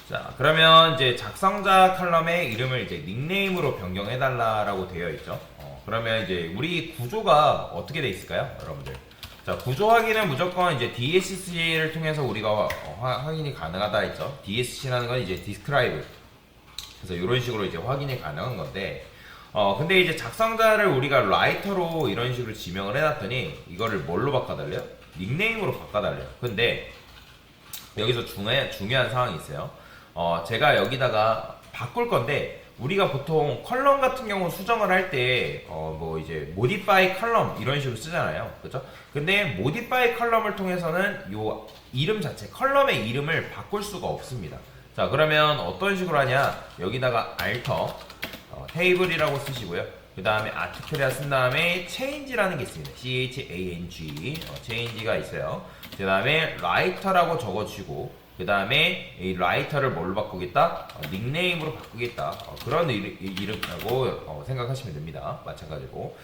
자, 그러면 이제 작성자 칼럼의 이름을 이제 닉네임으로 변경해달라라고 되어 있죠. 그러면 이제 우리 구조가 어떻게 돼 있을까요, 여러분들? 자, 구조 확인은 무조건 이제 DSC를 통해서 우리가 확인이 가능하다 했죠. DSC라는 건 이제 describe. 그래서 이런 식으로 이제 확인이 가능한 건데, 근데 이제 작성자를 우리가 라이터로 이런 식으로 지명을 해놨더니 이거를 뭘로 바꿔달래요? 닉네임으로 바꿔달래요. 근데 여기서 중요한 상황이 있어요. 제가 여기다가 바꿀 건데, 우리가 보통 컬럼 같은 경우 수정을 할 때, 뭐 이제 modify 컬럼 이런 식으로 쓰잖아요. 그죠? 근데 modify 컬럼을 통해서는 요 이름 자체, 컬럼의 이름을 바꿀 수가 없습니다. 자, 그러면 어떤 식으로 하냐? 여기다가 alter, 테이블이라고 쓰시고요. 그 다음에 아티클이라 쓴 다음에 change라는 게 있습니다. change, change가 있어요. 그 다음에 writer라고 적어주시고, 그 다음에 이 writer를 뭘로 바꾸겠다? 닉네임으로 바꾸겠다. 그런 이름이라고 생각하시면 됩니다. 마찬가지로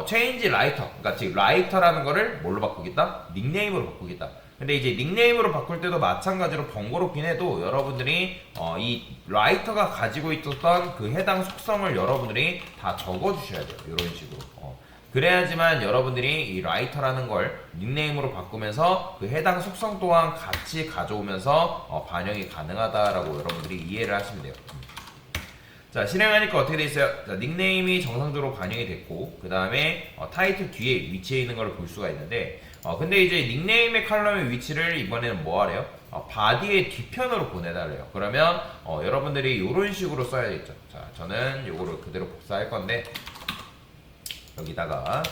change writer, 그러니까 즉 writer라는 거를 뭘로 바꾸겠다? 닉네임으로 바꾸겠다. 근데 이제 닉네임으로 바꿀 때도 마찬가지로 번거롭긴 해도 여러분들이 이 라이터가 가지고 있었던 그 해당 속성을 여러분들이 다 적어주셔야 돼요. 이런 식으로. 그래야지만 여러분들이 이 라이터라는 걸 닉네임으로 바꾸면서 그 해당 속성 또한 같이 가져오면서 반영이 가능하다라고 여러분들이 이해를 하시면 돼요. 자, 실행하니까 어떻게 돼 있어요? 자, 닉네임이 정상적으로 반영이 됐고, 그 다음에 타이틀 뒤에 위치해 있는 걸 볼 수가 있는데, 근데 이제 닉네임의 칼럼의 위치를 이번에는 뭐 하래요? 바디의 뒤편으로 보내달래요. 그러면 여러분들이 이런 식으로 써야겠죠. 자, 저는 요거를 그대로 복사할 건데, 여기다가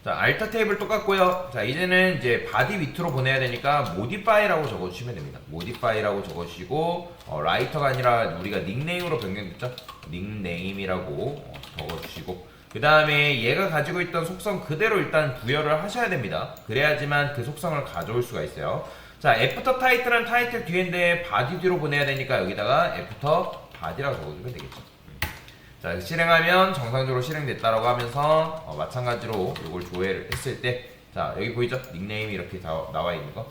자, 알터 테이블 똑같고요. 자, 이제는 이제 바디 밑으로 보내야 되니까 modify라고 적어주시면 됩니다. modify라고 적어주시고, 라이터가 아니라 우리가 닉네임으로 변경됐죠? 닉네임이라고 적어주시고, 그 다음에 얘가 가지고 있던 속성 그대로 일단 부여를 하셔야 됩니다. 그래야지만 그 속성을 가져올 수가 있어요. 자, 애프터 타이틀은 타이틀 뒤인데 바디 뒤로 보내야 되니까 여기다가 애프터 바디라고 적어주면 되겠죠. 자, 실행하면 정상적으로 실행됐다라고 하면서 마찬가지로 이걸 조회를 했을 때, 자, 여기 보이죠? 닉네임이 이렇게 나와 있는 거.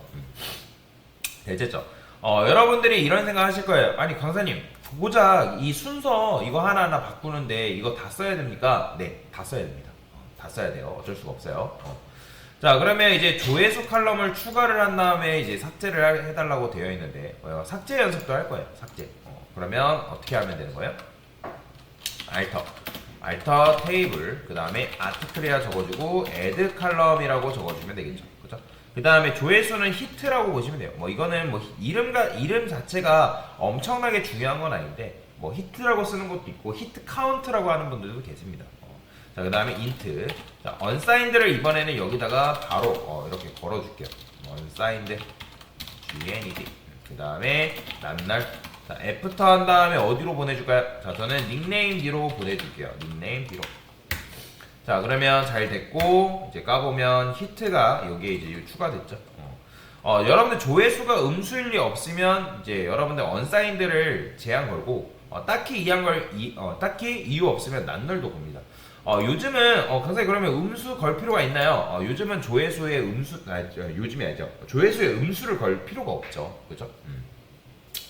됐죠? 여러분들이 이런 생각 하실 거예요. 아니, 강사님, 고작 이 순서 이거 하나하나 바꾸는데 이거 다 써야 됩니까? 네, 다 써야 됩니다. 다 써야 돼요. 어쩔 수가 없어요. 자, 그러면 이제 조회수 칼럼을 추가를 한 다음에 이제 삭제를 해달라고 되어 있는데, 삭제 연습도 할 거예요. 삭제. 그러면 어떻게 하면 되는 거예요? alter 테이블, 그 다음에 아티클이라 적어주고 add 컬럼이라고 적어주면 되겠죠. 그죠? 그 다음에 조회수는 히트라고 보시면 돼요. 뭐 이거는 뭐 이름 자체가 엄청나게 중요한 건 아닌데, 뭐 히트라고 쓰는 것도 있고 히트 카운트라고 하는 분들도 계십니다. 자, 그 다음에 int, 자, unsigned를 이번에는 여기다가 바로 이렇게 걸어줄게요. unsigned gned, 그 다음에 낱날. 자, 애프터 한 다음에 어디로 보내줄까요? 자, 저는 닉네임 뒤로 보내줄게요. 닉네임 뒤로. 자, 그러면 잘 됐고, 이제 까보면 히트가 여기에 이제 추가됐죠. 여러분들 조회수가 음수일 리 없으면 이제 여러분들 언사인드를 제한 걸고, 딱히 딱히 이유 없으면 난널도 봅니다. 요즘은 강사님 그러면 음수 걸 필요가 있나요? 요즘은 조회수의 요즘이 아니죠. 조회수의 음수를 걸 필요가 없죠. 그죠?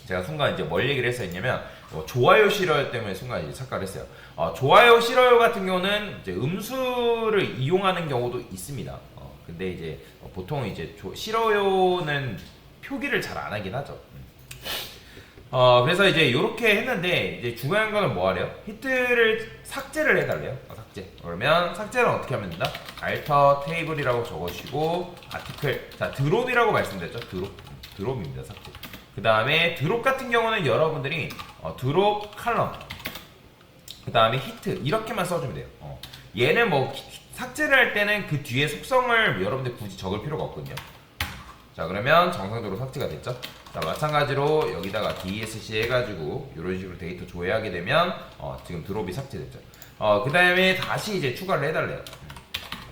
제가 순간 이제 뭘 얘기를 했었냐면 좋아요 싫어요 때문에 순간 이제 착각을 했어요. 좋아요 싫어요 같은 경우는 이제 음수를 이용하는 경우도 있습니다. 근데 이제 보통 이제 싫어요는 표기를 잘 안 하긴 하죠. 그래서 이제 이렇게 했는데 이제 중요한 거는 뭐 하래요? 히트를 삭제를 해달래요. 삭제. 그러면 삭제는 어떻게 하면 된다? alter 테이블이라고 적어주시고 아티클. 자, 드롭이라고 말씀드렸죠. 드롭입니다. 삭제. 그 다음에 드롭 같은 경우는 여러분들이 드롭 칼럼, 그 다음에 히트 이렇게만 써주면 돼요. 얘는 뭐 삭제를 할 때는 그 뒤에 속성을 여러분들 굳이 적을 필요가 없거든요. 자, 그러면 정상적으로 삭제가 됐죠. 자, 마찬가지로 여기다가 DSC 해가지고 이런 식으로 데이터 조회하게 되면 지금 드롭이 삭제됐죠. 그 다음에 다시 이제 추가를 해달래요.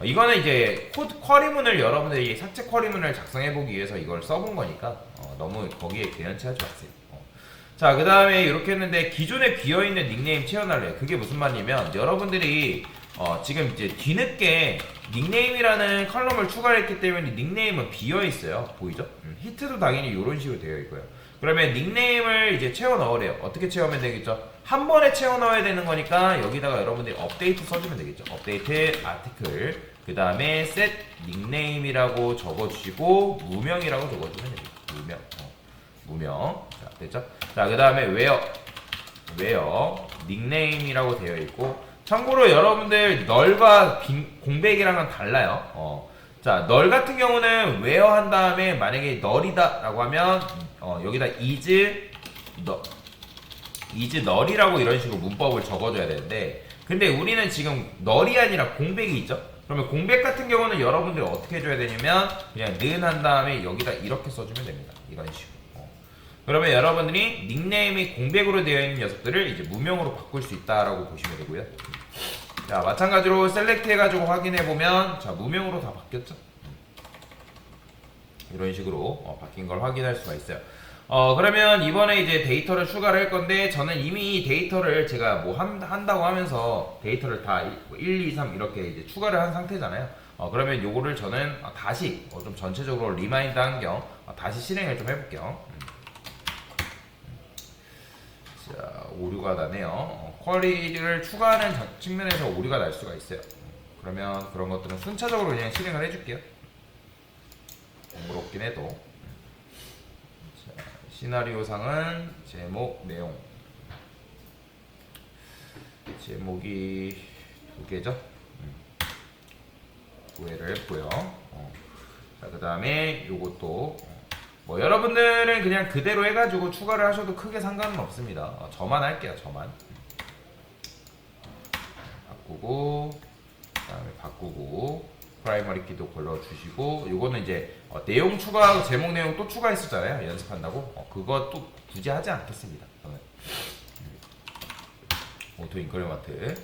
이거는 이제 쿼리문을 여러분들이 삭제 쿼리문을 작성해보기 위해서 이걸 써본 거니까 너무 거기에 대연치 하지 마세요. 자, 그 다음에 이렇게 했는데 기존에 비어있는 닉네임 채워달래요. 그게 무슨 말이냐면 여러분들이 지금 이제 뒤늦게 닉네임이라는 컬럼을 추가했기 때문에 닉네임은 비어있어요. 보이죠? 히트도 당연히 이런 식으로 되어 있고요. 그러면 닉네임을 이제 채워 넣으래요. 어떻게 채우면 되겠죠? 한 번에 채워 넣어야 되는 거니까 여기다가 여러분들이 업데이트 써주면 되겠죠. 업데이트 아티클 그 다음에 set 닉네임이라고 적어주시고 무명이라고 적어주면 됩니다. 무명. 자, 됐죠? 자, 그 다음에 where 닉네임이라고 되어 있고, 참고로 여러분들 널과 공백이랑은 달라요. 자, 널 같은 경우는 where 한 다음에 만약에 널이다 라고 하면 여기다 is 널이라고 이런 식으로 문법을 적어줘야 되는데, 근데 우리는 지금 널이 아니라 공백이 있죠? 그러면 공백 같은 경우는 여러분들이 어떻게 해줘야 되냐면 그냥 는 한 다음에 여기다 이렇게 써주면 됩니다. 이런 식으로. 그러면 여러분들이 닉네임이 공백으로 되어 있는 녀석들을 이제 무명으로 바꿀 수 있다라고 보시면 되고요. 자, 마찬가지로 셀렉트 해가지고 확인해보면, 자, 무명으로 다 바뀌었죠? 이런 식으로 바뀐 걸 확인할 수가 있어요. 그러면 이번에 이제 데이터를 추가를 할 건데, 저는 이미 데이터를 제가 뭐 한다고 하면서 데이터를 다 1, 2, 3 이렇게 이제 추가를 한 상태잖아요. 그러면 요거를 저는 다시 좀 전체적으로 리마인드 한 겸 다시 실행을 좀 해볼게요. 자, 오류가 나네요. 쿼리를 추가하는 측면에서 오류가 날 수가 있어요. 그러면 그런 것들은 순차적으로 그냥 실행을 해줄게요. 번거롭긴 해도. 자, 시나리오상은 제목, 내용. 제목이 2개죠? 2개를 했고요. 자, 그 다음에 요것도 뭐 여러분들은 그냥 그대로 해가지고 추가를 하셔도 크게 상관은 없습니다. 저만 할게요. 저만 바꾸고, 그 다음에 바꾸고, 프라이머리 키도 걸러주시고, 요거는 이제 내용 추가하고 제목 내용 또 추가했었잖아요. 연습한다고. 그거 또 굳이 하지 않겠습니다. 저는 오토 인크리먼트.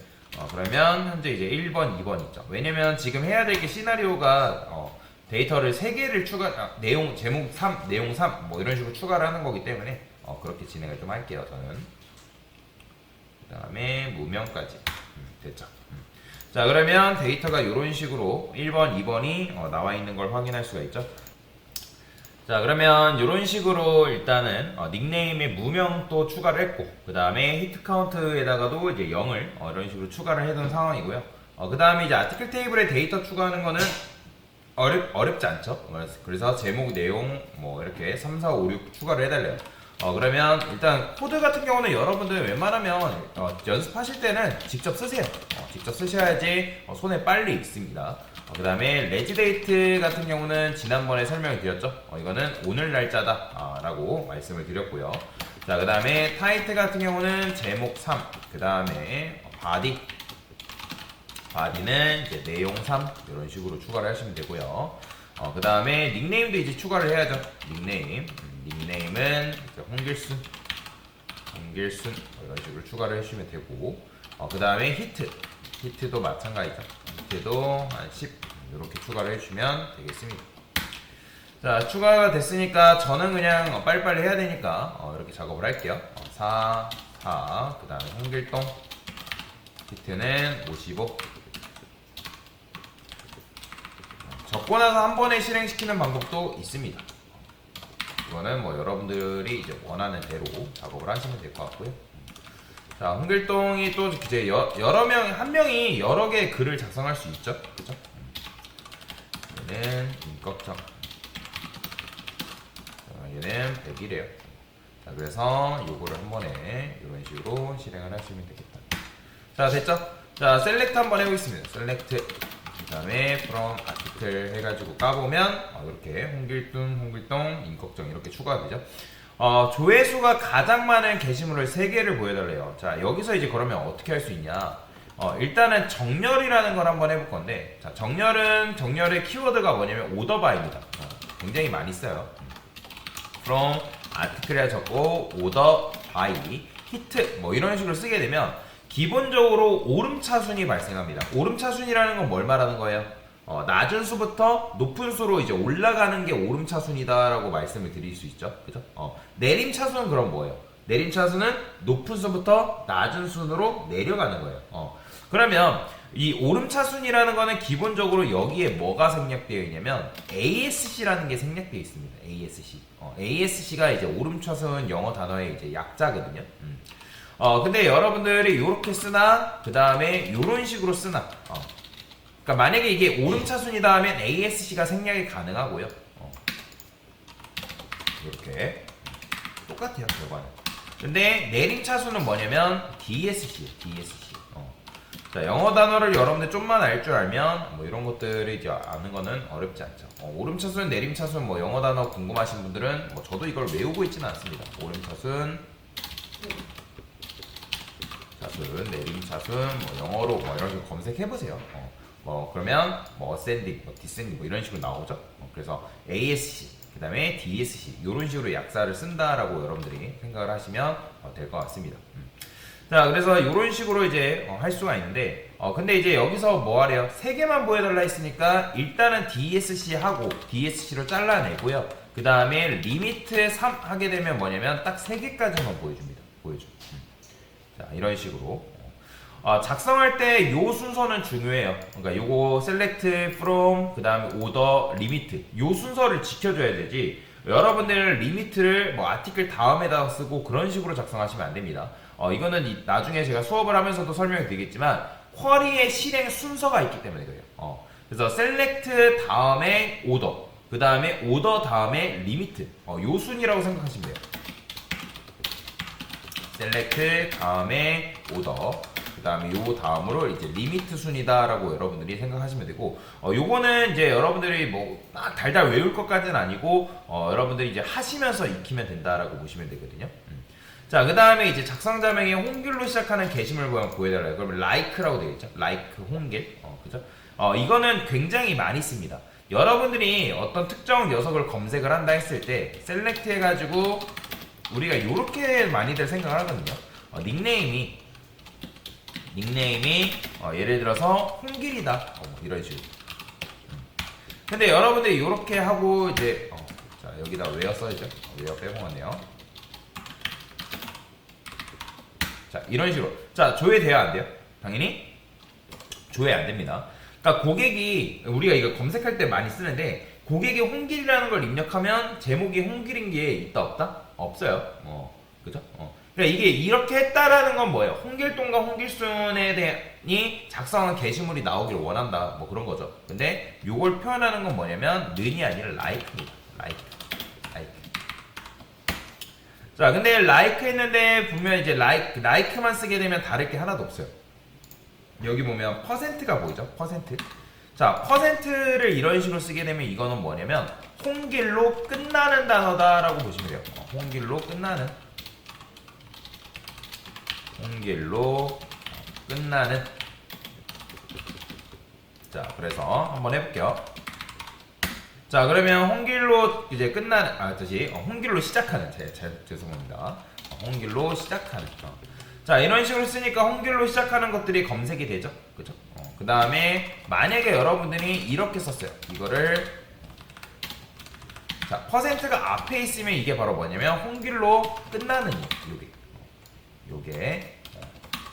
그러면 현재 이제 1번, 2번 있죠. 왜냐면 지금 해야 될 게 시나리오가 데이터를 3개를 내용, 제목 3, 내용 3, 뭐 이런 식으로 추가를 하는 거기 때문에 그렇게 진행을 좀 할게요, 저는. 그 다음에 무명까지. 됐죠. 자, 그러면 데이터가 이런 식으로 1번, 2번이 나와 있는 걸 확인할 수가 있죠. 자, 그러면 이런 식으로 일단은 닉네임에 무명 또 추가를 했고, 그 다음에 히트 카운트에다가도 이제 0을 이런 식으로 추가를 해둔 상황이고요. 그 다음에 이제 아티클 테이블에 데이터 추가하는 거는 어렵지 않죠. 그래서 제목, 내용 뭐 이렇게 3, 4, 5, 6 추가를 해달래요. 그러면 일단 코드 같은 경우는 여러분들 웬만하면 연습하실 때는 직접 쓰세요. 직접 쓰셔야지 손에 빨리 익습니다. 그 다음에 레지데이트 같은 경우는 지난번에 설명을 드렸죠. 이거는 오늘 날짜다 라고 말씀을 드렸고요. 자, 그 다음에 타이틀 같은 경우는 제목 3, 그 다음에 바디는 이제 내용 3 이런 식으로 추가를 하시면 되고요. 그 다음에 닉네임도 이제 추가를 해야죠. 닉네임은 홍길순 이런 식으로 추가를 해주시면 되고, 그 다음에 히트도 마찬가지죠. 히트도 한 10 이렇게 추가를 해주시면 되겠습니다. 자, 추가가 됐으니까 저는 그냥 빨리빨리 해야 되니까 이렇게 작업을 할게요. 4, 그 다음에 홍길동 히트는 55. 적고 나서 한 번에 실행시키는 방법도 있습니다. 이거는 뭐 여러분들이 이제 원하는 대로 작업을 하시면 될 것 같고요. 자, 홍길동이 또 이제 한 명이 여러 개의 글을 작성할 수 있죠. 그죠? 얘는 임꺽정. 얘는 100이래요. 자, 그래서 요거를 한 번에 이런 식으로 실행을 하시면 되겠다. 자, 됐죠? 자, 셀렉트 한번 해보겠습니다. 셀렉트. 그 다음에 from article 해가지고 까보면 이렇게 홍길동, 임꺽정 이렇게 추가가 되죠. 조회수가 가장 많은 게시물을 3개를 보여달래요. 자, 여기서 이제 그러면 어떻게 할 수 있냐? 일단은 정렬이라는 걸 한번 해볼 건데, 자, 정렬의 키워드가 뭐냐면 order-by입니다. 굉장히 많이 써요. from article에 적고 order-by, hit 뭐 이런 식으로 쓰게 되면 기본적으로 오름차순이 발생합니다. 오름차순이라는 건 뭘 말하는 거예요? 낮은 수부터 높은 수로 이제 올라가는 게 오름차순이다라고 말씀을 드릴 수 있죠. 그죠? 내림차순은 그럼 뭐예요? 내림차순은 높은 수부터 낮은 순으로 내려가는 거예요. 그러면 이 오름차순이라는 거는 기본적으로 여기에 뭐가 생략되어 있냐면 ASC라는 게 생략되어 있습니다. ASC. ASC가 이제 오름차순 영어 단어의 이제 약자거든요. 근데 여러분들이 이렇게 쓰나 그 다음에 이런 식으로 쓰나. 그러니까 만약에 이게 오름차순이다 하면 ASC가 생략이 가능하고요. 이렇게 똑같아요 결과는. 근데 내림차순은 뭐냐면 DSC예요. DSC. 자, 영어 단어를 여러분들 좀만 알 줄 알면 뭐 이런 것들을 이제 아는 거는 어렵지 않죠. 오름차순, 내림차순 뭐 영어 단어 궁금하신 분들은 뭐 저도 이걸 외우고 있지는 않습니다. 오름차순, 차순, 내림차순 뭐 영어로 뭐 이런 식으로 검색해 보세요. 뭐 그러면 뭐 어센딩, 뭐 디센딩 뭐 이런 식으로 나오죠. 그래서 ASC 그 다음에 DSC 이런 식으로 약자를 쓴다라고 여러분들이 생각을 하시면 될 것 같습니다. 자, 그래서 이런 식으로 이제 할 수가 있는데 근데 이제 여기서 뭐 하래요? 3개만 보여달라 했으니까 일단은 DSC 하고 DSC로 잘라내고요. 그 다음에 리미트 3 하게 되면 뭐냐면 딱 3개까지만 보여줍니다. 보여줘. 자, 이런 식으로 작성할 때 요 순서는 중요해요. 그러니까 요거 select from 그 다음에 order limit 요 순서를 지켜줘야 되지. 여러분들 리미트를 뭐 아티클 다음에다 쓰고 그런 식으로 작성하시면 안 됩니다. 이거는 나중에 제가 수업을 하면서도 설명을 드리겠지만 쿼리의 실행 순서가 있기 때문에 그래요. 그래서 select 다음에 order 그 다음에 order 다음에 limit 요 순이라고 생각하시면 돼요. select 다음에 order 그 다음에 요 다음으로 이제 리미트 순이다라고 여러분들이 생각하시면 되고 요거는 이제 여러분들이 뭐 딱 달달 외울 것까지는 아니고 여러분들이 이제 하시면서 익히면 된다라고 보시면 되거든요. 자, 그 다음에 이제 작성자명이 홍길로 시작하는 게시물 보여달라요. 그러면 like라고 되어있죠. like 홍길. 그죠? 이거는 굉장히 많이 씁니다. 여러분들이 어떤 특정 녀석을 검색을 한다 했을 때 셀렉트 해가지고 우리가 이렇게 많이들 생각을 하거든요. 닉네임이 예를 들어서 홍길이다. 이런 식으로. 근데 여러분들이 이렇게 하고 이제 자, 여기다 웨어 써야죠. 웨어 빼고 왔네요. 자, 이런 식으로. 자, 조회돼야 안 돼요? 당연히 조회 안 됩니다. 그러니까 고객이 우리가 이거 검색할 때 많이 쓰는데 고객이 홍길이라는 걸 입력하면 제목이 홍길인 게 있다 없다? 없어요. 그죠? 그러니까 이게 이렇게 했다라는 건 뭐예요? 홍길동과 홍길순에 대해 작성한 게시물이 나오길 원한다. 뭐 그런 거죠. 근데 요걸 표현하는 건 뭐냐면 는이 아니라 like입니다. like. 자, 근데 like 했는데 분명 이제 like만 쓰게 되면 다를 게 하나도 없어요. 여기 보면 퍼센트가 보이죠? 퍼센트. 자, 퍼센트를 이런 식으로 쓰게 되면 이거는 뭐냐면 홍길로 끝나는 단어다라고 보시면 돼요. 홍길로 끝나는. 자, 그래서 한번 해볼게요. 자, 그러면 홍길로 이제 끝나는 홍길로 시작하는 죄송합니다. 홍길로 시작하는 자, 이런 식으로 쓰니까 홍길로 시작하는 것들이 검색이 되죠. 그죠? 그 다음에 만약에 여러분들이 이렇게 썼어요. 이거를 자, 퍼센트가 앞에 있으면 이게 바로 뭐냐면 홍길로 끝나는 요게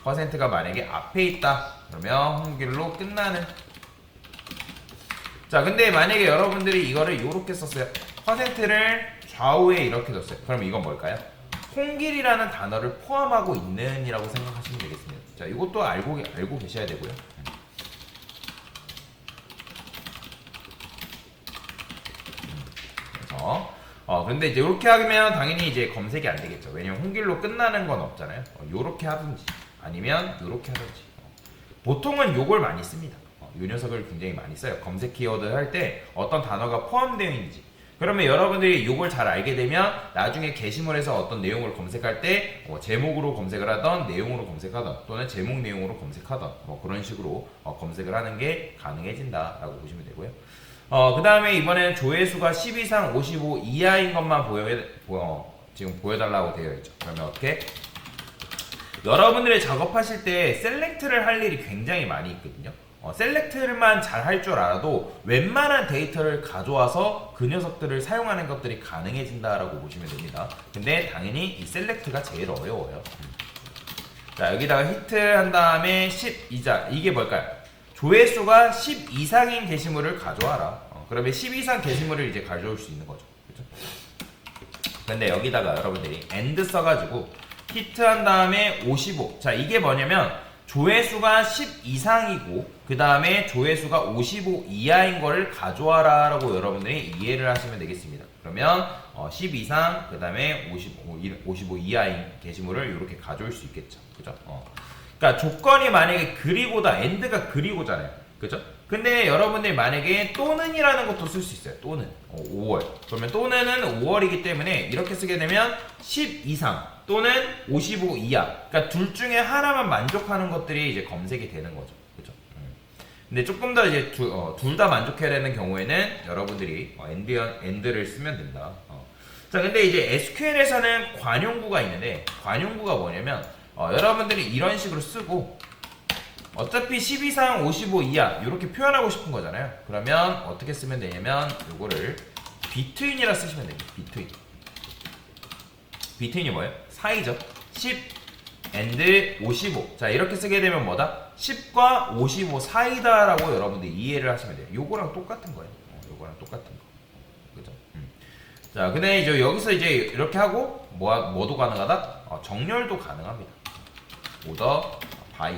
퍼센트가 만약에 앞에 있다 그러면 홍길로 끝나는. 자, 근데 만약에 여러분들이 이거를 요렇게 썼어요. 퍼센트를 좌우에 이렇게 뒀어요. 그럼 이건 뭘까요? 홍길이라는 단어를 포함하고 있는 이라고 생각하시면 되겠습니다. 자, 이것도 알고 계셔야 되고요. 그래서 그런데 이제 이렇게 하면 당연히 이제 검색이 안 되겠죠. 왜냐면 홍길로 끝나는 건 없잖아요. 요렇게 하든지 아니면 요렇게 하든지. 보통은 요걸 많이 씁니다. 요 녀석을 굉장히 많이 써요. 검색 키워드 할 때 어떤 단어가 포함되어 있는지. 그러면 여러분들이 요걸 잘 알게 되면 나중에 게시물에서 어떤 내용을 검색할 때 제목으로 검색을 하던 내용으로 검색하던 또는 제목 내용으로 검색하던 뭐 그런 식으로 검색을 하는 게 가능해진다라고 보시면 되고요. 그 다음에 이번에는 조회수가 10 이상 55 이하인 것만 지금 보여달라고 되어 있죠. 그러면 어떻게? 여러분들이 작업하실 때 셀렉트를 할 일이 굉장히 많이 있거든요. 셀렉트만 잘 할 줄 알아도 웬만한 데이터를 가져와서 그 녀석들을 사용하는 것들이 가능해진다라고 보시면 됩니다. 근데 당연히 이 셀렉트가 제일 어려워요. 자, 여기다가 히트 한 다음에 12자 이게 뭘까요? 조회수가 10 이상인 게시물을 가져와라. 그러면 10 이상 게시물을 이제 가져올 수 있는 거죠. 그죠? 근데 여기다가 여러분들이 and 써가지고 히트한 다음에 55. 자, 이게 뭐냐면 조회수가 10 이상이고 그 다음에 조회수가 55 이하인 거를 가져와라 라고 여러분들이 이해를 하시면 되겠습니다. 그러면 10 이상 그 다음에 55 이하인 게시물을 이렇게 가져올 수 있겠죠. 그죠? 그러니까 조건이 만약에 그리고다 and가 그리고잖아요. 그죠? 근데 여러분들이 만약에 또는이라는 것도 쓸 수 있어요. 또는 5월. 그러면 또는은 5월이기 때문에 이렇게 쓰게 되면 10 이상 또는 55 이하. 그러니까 둘 중에 하나만 만족하는 것들이 이제 검색이 되는 거죠. 그죠? 근데 조금 더 이제 둘 다 만족해야 되는 경우에는 여러분들이 and를 쓰면 된다. 자, 근데 이제 SQL에서는 관용구가 있는데 관용구가 뭐냐면 여러분들이 이런 식으로 쓰고 어차피 10 이상 55 이하 이렇게 표현하고 싶은 거잖아요. 그러면 어떻게 쓰면 되냐면 요거를 between이라 쓰시면 됩니다. between이 뭐예요? 사이죠. 10 and 55. 자, 이렇게 쓰게 되면 뭐다? 10과 55 사이다 라고 여러분들이 이해를 하시면 돼요. 요거랑 똑같은 거예요. 요거랑 똑같은 거. 그죠? 자, 근데 이제 여기서 이제 이렇게 하고 뭐도 가능하다? 정렬도 가능합니다. 오더 바이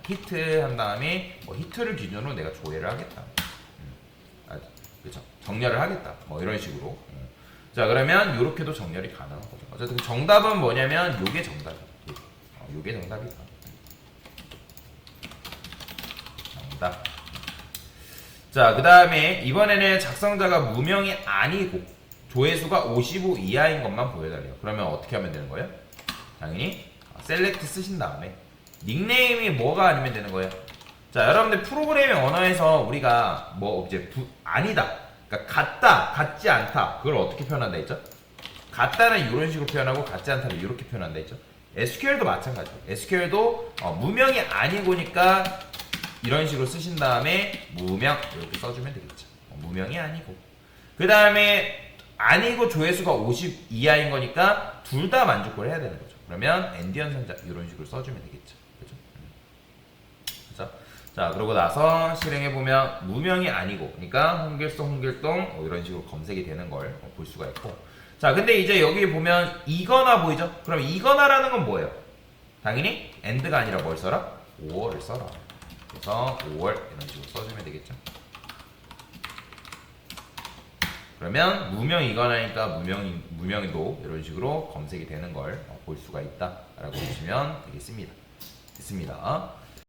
히트 한 다음에 히트를 기준으로 내가 조회를 하겠다. 그쵸? 정렬을 하겠다. 이런 식으로. 자, 그러면 이렇게도 정렬이 가능한 거죠. 어쨌든 정답은 뭐냐면 요게 정답이야. 요게 정답이다. 정답. 자, 그 다음에 이번에는 작성자가 무명이 아니고 조회수가 55 이하인 것만 보여달래요. 그러면 어떻게 하면 되는 거예요? 당연히 셀렉트 쓰신 다음에 닉네임이 뭐가 아니면 되는 거예요. 자, 여러분들 프로그래밍 언어에서 우리가 이제 아니다, 그러니까 같다, 같지 않다, 그걸 어떻게 표현한다 했죠? 같다는 이런 식으로 표현하고 같지 않다는 이렇게 표현한다 했죠. SQL도 마찬가지예요. SQL도 무명이 아니고니까 이런 식으로 쓰신 다음에 무명 이렇게 써주면 되겠죠. 무명이 아니고 그 다음에 아니고 조회수가 50 이하인 거니까 둘 다 만족을 해야 되는 거죠. 그러면 and 현상자 이런 식으로 써주면 되겠죠. 그죠? 자, 그러고 나서 실행해보면 무명이 아니고 그러니까 홍길동 이런 식으로 검색이 되는 걸 볼 수가 있고. 자, 근데 이제 여기 보면 이거나 보이죠? 그럼 이거나라는 건 뭐예요? 당연히 and가 아니라 뭘 써라? 5월을 써라. 그래서 5월 이런 식으로 써주면 되겠죠. 그러면 무명 이거나니까 무명도 이런 식으로 검색이 되는 걸 볼 수가 있다라고 보시면 되겠습니다. 됐습니다.